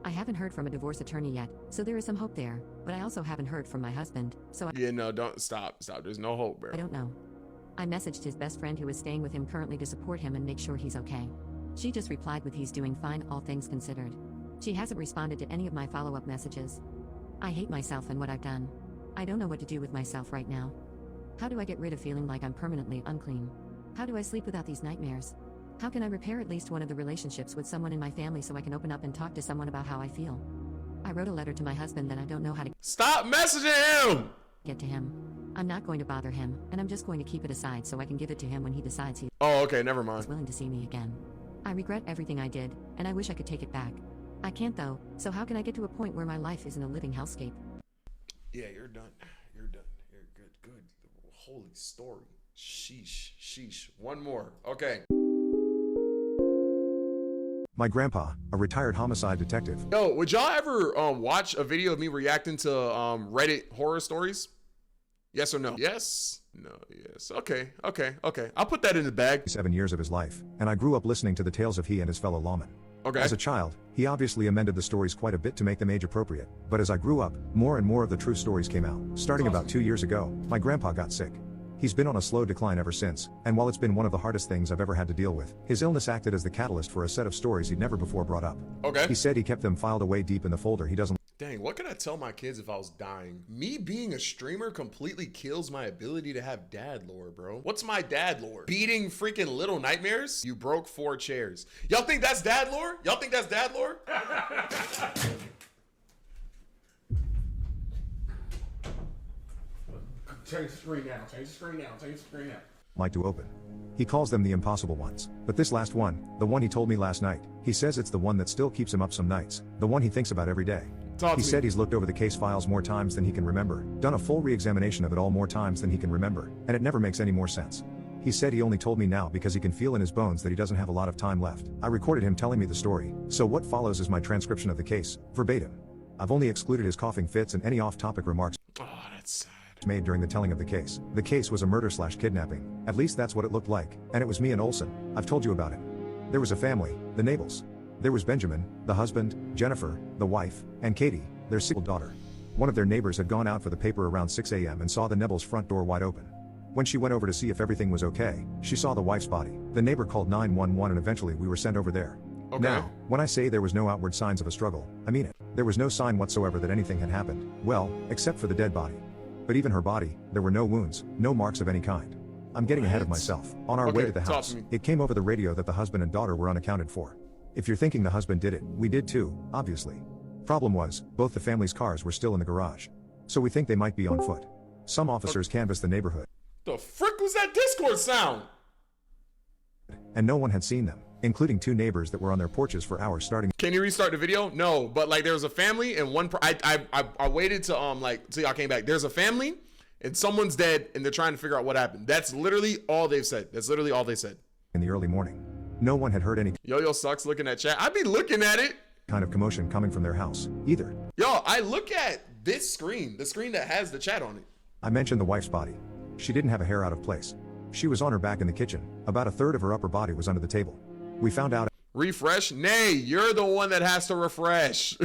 I haven't heard from a divorce attorney yet, so there is some hope there, but I also haven't heard from my husband, so Yeah, no, don't stop. There's no hope, bro. I don't know. I messaged his best friend who is staying with him currently to support him and make sure he's okay. She just replied with he's doing fine, all things considered. She hasn't responded to any of my follow-up messages. I hate myself and what I've done. I don't know what to do with myself right now. How do I get rid of feeling like I'm permanently unclean? How do I sleep without these nightmares? How can I repair at least one of the relationships with someone in my family so I can open up and talk to someone about how I feel? I wrote a letter to my husband that I don't know how to Stop messaging him! get to him. I'm not going to bother him, and I'm just going to keep it aside so I can give it to him when he decides he's Oh, okay, never mind. willing to see me again. I regret everything I did, and I wish I could take it back. I can't though, so how can I get to a point where my life isn't a living hellscape? Yeah, you're done. You're done. You're good. Good. Holy story. Sheesh. Sheesh. One more. Okay. My grandpa, a retired homicide detective. Yo, would y'all ever watch a video of me reacting to Reddit horror stories? Yes or no? Yes. No. Yes. Okay. Okay. Okay. I'll put that in the bag. 7 years of his life, and I grew up listening to the tales of he and his fellow lawmen. Okay. As a child, he obviously amended the stories quite a bit to make them age appropriate, but as I grew up, more and more of the true stories came out. Starting about 2 years ago, my grandpa got sick. He's been on a slow decline ever since, and while it's been one of the hardest things I've ever had to deal with, his illness acted as the catalyst for a set of stories he'd never before brought up. Okay. He said he kept them filed away deep in the folder he doesn't Dang, what could I tell my kids if I was dying? Me being a streamer completely kills my ability to have dad lore, bro. What's my dad lore? Beating freaking Little Nightmares? You broke 4 chairs. Y'all think that's dad lore? Y'all think that's dad lore? Change the screen now. Change the screen now. Change the screen now. like to open. He calls them the impossible ones. But this last one, the one he told me last night, he says it's the one that still keeps him up some nights, the one he thinks about every day. He said he's looked over the case files more times than he can remember, done a full re-examination of it all more times than he can remember, and it never makes any more sense. He said he only told me now because he can feel in his bones that he doesn't have a lot of time left. I recorded him telling me the story, so what follows is my transcription of the case, verbatim. I've only excluded his coughing fits and any off-topic remarks Oh, that's sad. made during the telling of the case. The case was a murder/kidnapping, at least that's what it looked like, and it was me and Olson. I've told you about it. There was a family, the Nabels. There was Benjamin, the husband, Jennifer, the wife, and Katie, their single daughter. One of their neighbors had gone out for the paper around 6 a.m. and saw the Nabels' front door wide open. When she went over to see if everything was okay, she saw the wife's body. The neighbor called 911 and eventually we were sent over there. Okay. Now, when I say there was no outward signs of a struggle, I mean it. There was no sign whatsoever that anything had happened, well, except for the dead body. But even her body, there were no wounds, no marks of any kind. I'm getting ahead of myself. On our way to the talk house, to me. it came over the radio that the husband and daughter were unaccounted for. If you're thinking the husband did it, we did too, obviously. Problem was, both the family's cars were still in the garage. So we think they might be on foot. Some officers canvassed the neighborhood, The frick was that Discord sound? and no one had seen them, including 2 neighbors that were on their porches for hours starting. Can you restart the video? No, but like there was a family and one. I waited to like till y'all came back. There's a family and someone's dead and they're trying to figure out what happened. That's literally all they've said. That's literally all they said. In the early morning. No one had heard any Yo-Yo sucks looking at chat. I be looking at it. kind of commotion coming from their house, either. Yo, I look at this screen, the screen that has the chat on it. I mentioned the wife's body. She didn't have a hair out of place. She was on her back in the kitchen. About a third of her upper body was under the table. We found out Refresh? Nay, you're the one that has to refresh.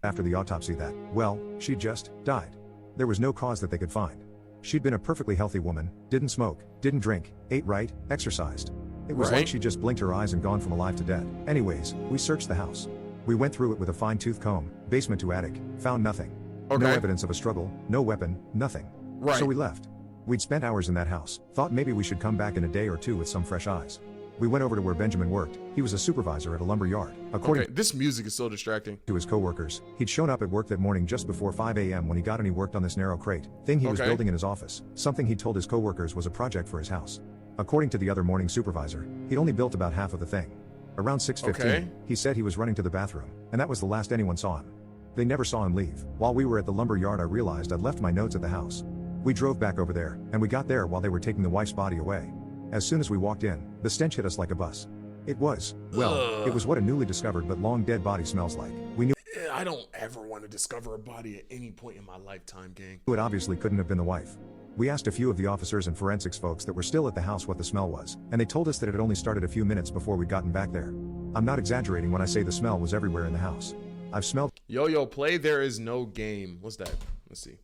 after the autopsy that, well, she just died. There was no cause that they could find. She'd been a perfectly healthy woman, didn't smoke, didn't drink, ate right, exercised. It was Right. like she just blinked her eyes and gone from alive to dead. Anyways, we searched the house. We went through it with a fine-tooth comb, basement to attic, found nothing. No Okay. evidence of a struggle, no weapon, nothing. Right. So we left. We'd spent hours in that house, thought maybe we should come back in a day or two with some fresh eyes. We went over to where Benjamin worked. He was a supervisor at a lumber yard. According Okay, this music is so distracting. to his coworkers, he'd shown up at work that morning just before 5 a.m. when he got and he worked on this narrow crate thing he was Okay. building in his office. Something he told his coworkers was a project for his house. According to the other morning supervisor, he'd only built about half of the thing. Around 6:15, Okay. he said he was running to the bathroom, and that was the last anyone saw him. They never saw him leave. While we were at the lumber yard, I realized I'd left my notes at the house. We drove back over there, and we got there while they were taking the wife's body away. As soon as we walked in, the stench hit us like a bus. It was, well, it was what a newly discovered but long dead body smells like. We knew I don't ever want to discover a body at any point in my lifetime, gang. it obviously couldn't have been the wife. We asked a few of the officers and forensics folks that were still at the house what the smell was, and they told us that it had only started a few minutes before we'd gotten back there. I'm not exaggerating when I say the smell was everywhere in the house. I've smelled Yo-Yo, play There Is No Game. What's that? Let's see.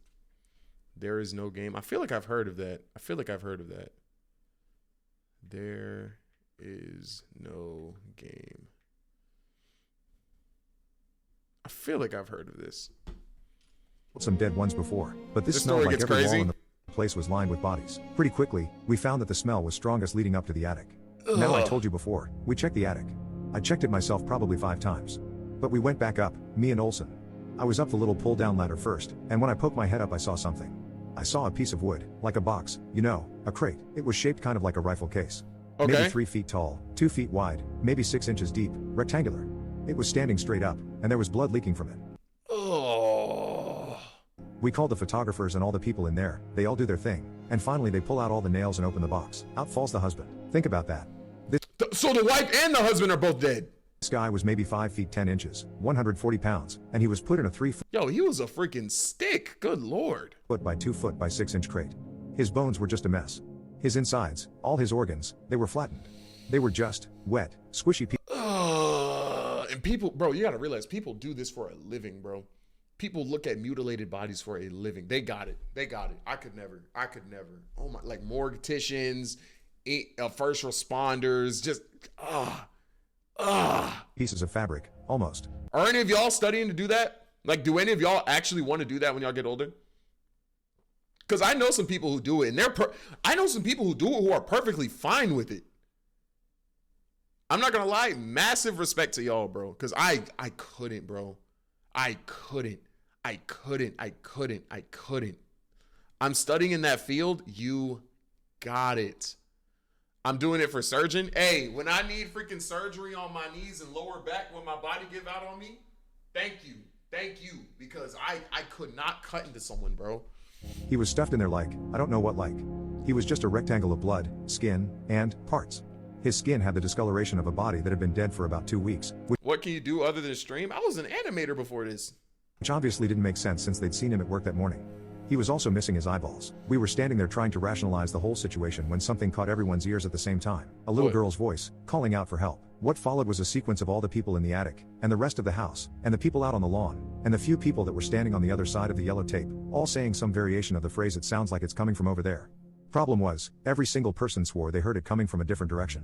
There Is No Game. I feel like I've heard of that. There is no game. I feel like I've heard of this. some dead ones before, but this This smelled story like gets every wall crazy. in the place was lined with bodies. Pretty quickly, we found that the smell was strongest leading up to the attic. Now, I told you before, we checked the attic. I checked it myself probably 5 times. But we went back up, me and Olsen. I was up the little pull-down ladder first, and when I poked my head up I saw something. I saw a piece of wood, like a box, you know, a crate. It was shaped kind of like a rifle case. Okay. Maybe 3 feet tall, 2 feet wide, maybe 6 inches deep, rectangular. It was standing straight up, and there was blood leaking from it. Oh. We called the photographers and all the people in there, they all do their thing, and finally they pull out all the nails and open the box. Out falls the husband. Think about that. So the wife and the husband are both dead. This guy was maybe 5 feet 10 inches, 140 pounds, and he was put in a 3 foot Yo, he was a freaking stick. Good Lord. by 2 foot by 6 inch crate. His bones were just a mess. His insides, all his organs, they were flattened. They were just wet, squishy pieces. And people, bro, you gotta realize people do this for a living, bro. People look at mutilated bodies for a living. They got it. They got it. I could never. Oh my, like morticians, first responders, just Pieces of fabric, almost. Are any of y'all studying to do that? Like, do any of y'all actually want to do that when y'all get older? Because I know some people who do it, and I know some people who do it who are perfectly fine with it. I'm not gonna lie, massive respect to y'all, bro. Because I couldn't, bro. I couldn't. I'm studying in that field. You got it. I'm doing it for surgeon. Hey, when I need freaking surgery on my knees and lower back when my body give out on me, thank you. Because I could not cut into someone, bro. He was stuffed in there like, I don't know what like. He was just a rectangle of blood, skin, and parts. His skin had the discoloration of a body that had been dead for about 2 weeks. What can you do other than stream? I was an animator before this. Which obviously didn't make sense since they'd seen him at work that morning. He was also missing his eyeballs. We were standing there trying to rationalize the whole situation when something caught everyone's ears at the same time. A little girl's voice, calling out for help. What followed was a sequence of all the people in the attic, and the rest of the house, and the people out on the lawn, and the few people that were standing on the other side of the yellow tape, all saying some variation of the phrase "it sounds like it's coming from over there." Problem was, every single person swore they heard it coming from a different direction.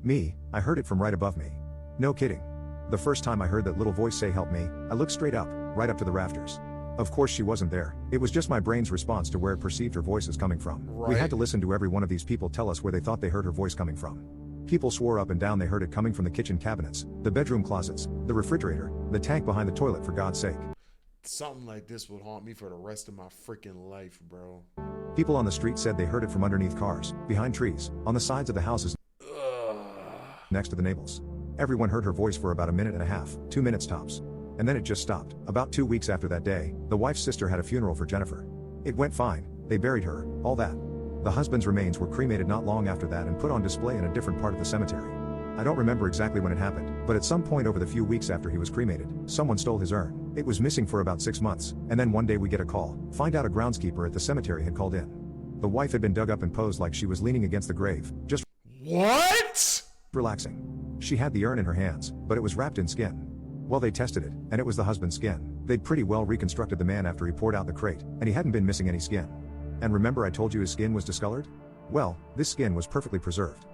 Me, I heard it from right above me. No kidding. The first time I heard that little voice say "help me," I looked straight up, right up to the rafters. Of course she wasn't there. It was just my brain's response to where it perceived her voice is coming from. Right. We had to listen to every one of these people tell us where they thought they heard her voice coming from. People swore up and down they heard it coming from the kitchen cabinets, the bedroom closets, the refrigerator, the tank behind the toilet, for God's sake. Something like this would haunt me for the rest of my freaking life, bro. People on the street said they heard it from underneath cars, behind trees, on the sides of the houses, next to the navels. Everyone heard her voice for about a minute and a half, 2 minutes tops. And then it just stopped. About 2 weeks after that day, the wife's sister had a funeral for Jennifer. It went fine, they buried her, all that. The husband's remains were cremated not long after that and put on display in a different part of the cemetery. I don't remember exactly when it happened, but at some point over the few weeks after he was cremated, someone stole his urn. It was missing for about 6 months, and then one day we get a call, find out a groundskeeper at the cemetery had called in. The wife had been dug up and posed like she was leaning against the grave, just What? relaxing. She had the urn in her hands, but it was wrapped in skin. Well, they tested it, and it was the husband's skin. They'd pretty well reconstructed the man after he poured out the crate, and he hadn't been missing any skin. And remember I told you his skin was discolored? Well, this skin was perfectly preserved.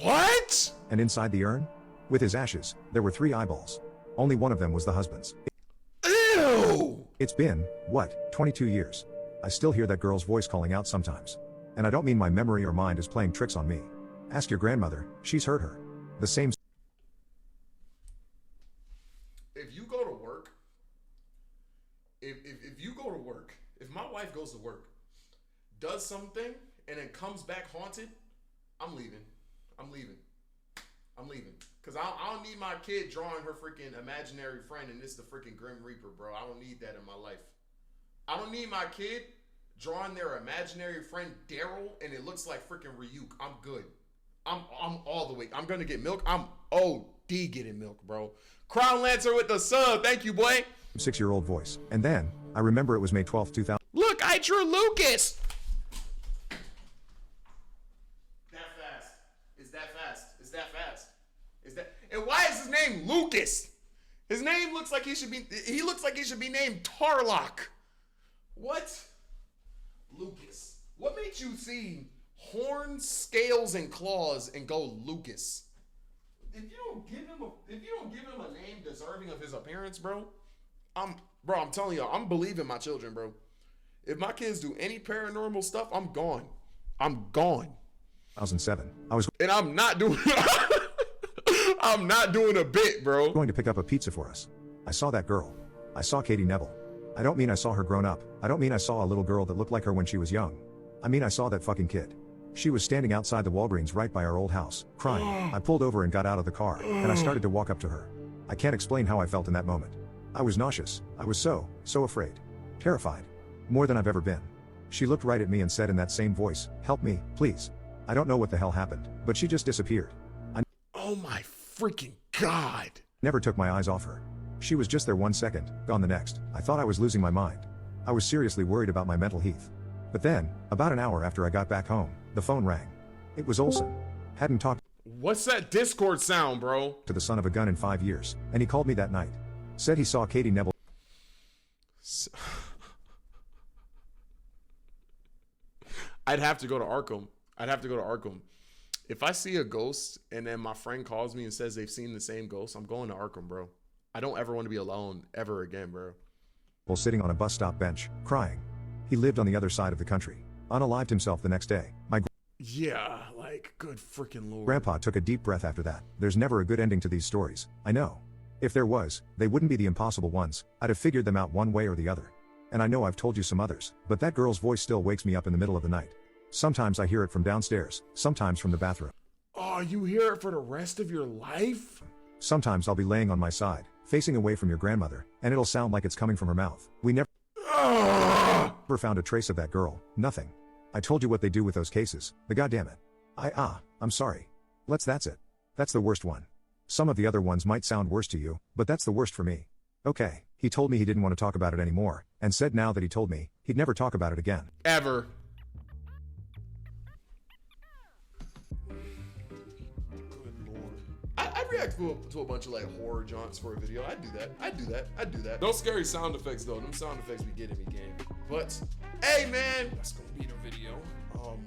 What? And inside the urn? With his ashes, there were 3 eyeballs. Only one of them was the husband's. Ew! It's been, what, 22 years. I still hear that girl's voice calling out sometimes. And I don't mean my memory or mind is playing tricks on me. Ask your grandmother, she's heard her. The same. If you go to work, if you go to work, if my wife goes to work, does something, and then comes back haunted, I'm leaving. Because I don't need my kid drawing her freaking imaginary friend and this the freaking Grim Reaper, bro. I don't need that in my life. I don't need my kid drawing their imaginary friend Daryl and it looks like freaking Ryuk. I'm good. I'm all the way. I'm going to get milk. I'm OD getting milk, bro. Crown Lancer with the sub. Thank you, boy. 6-year-old voice. And then, I remember it was May 12th, 2000. Look, I drew Lucas. And why is his name Lucas? His name looks like he should be named Tarlock. What? Lucas. What made you see horns, scales, and claws and go Lucas? If you don't give him a name deserving of his appearance, bro, Bro, I'm telling y'all, I'm believing my children, bro. If my kids do any paranormal stuff, I'm gone. I'm gone. 2007. I was And I'm not doing I'm not doing a bit, bro. going to pick up a pizza for us. I saw that girl. I saw Katie Neville. I don't mean I saw her grown up. I don't mean I saw a little girl that looked like her when she was young. I mean I saw that fucking kid. She was standing outside the Walgreens right by our old house, crying. I pulled over and got out of the car, and I started to walk up to her. I can't explain how I felt in that moment. I was nauseous. I was so afraid. Terrified. More than I've ever been. She looked right at me and said in that same voice, "Help me, please." I don't know what the hell happened, but she just disappeared. Oh my freaking God. Never took my eyes off her. She was just there 1 second, gone the next. I thought I was losing my mind. I was seriously worried about my mental health. But then, about an hour after I got back home, the phone rang. It was Olson. Hadn't talked What's that Discord sound, bro? to the son of a gun in 5 years, and he called me that night. Said he saw Katie Neville. I'd have to go to Arkham. If I see a ghost and then my friend calls me and says they've seen the same ghost, I'm going to Arkham, bro. I don't ever want to be alone ever again, bro. While sitting on a bus stop bench, crying. He lived on the other side of the country. Unalived himself the next day. My Yeah, like, good freaking Lord. grandpa took a deep breath after that. There's never a good ending to these stories, I know. If there was, they wouldn't be the impossible ones. I'd have figured them out one way or the other. And I know I've told you some others, but that girl's voice still wakes me up in the middle of the night. Sometimes I hear it from downstairs, sometimes from the bathroom. Oh, you hear it for the rest of your life? Sometimes I'll be laying on my side, facing away from your grandmother, and it'll sound like it's coming from her mouth. We never found a trace of that girl, nothing. I told you what they do with those cases, the goddamn it. I'm sorry. That's it. That's the worst one. Some of the other ones might sound worse to you, but that's the worst for me. Okay, he told me he didn't want to talk about it anymore, and said now that he told me, he'd never talk about it again. Ever. I'd react to a bunch of like horror jaunts for a video. I'd do that. No scary sound effects though. Them sound effects be getting me, game. But hey, man, that's gonna be the video. I hope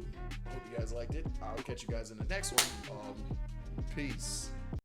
you guys liked it. I'll catch you guys in the next one. Peace.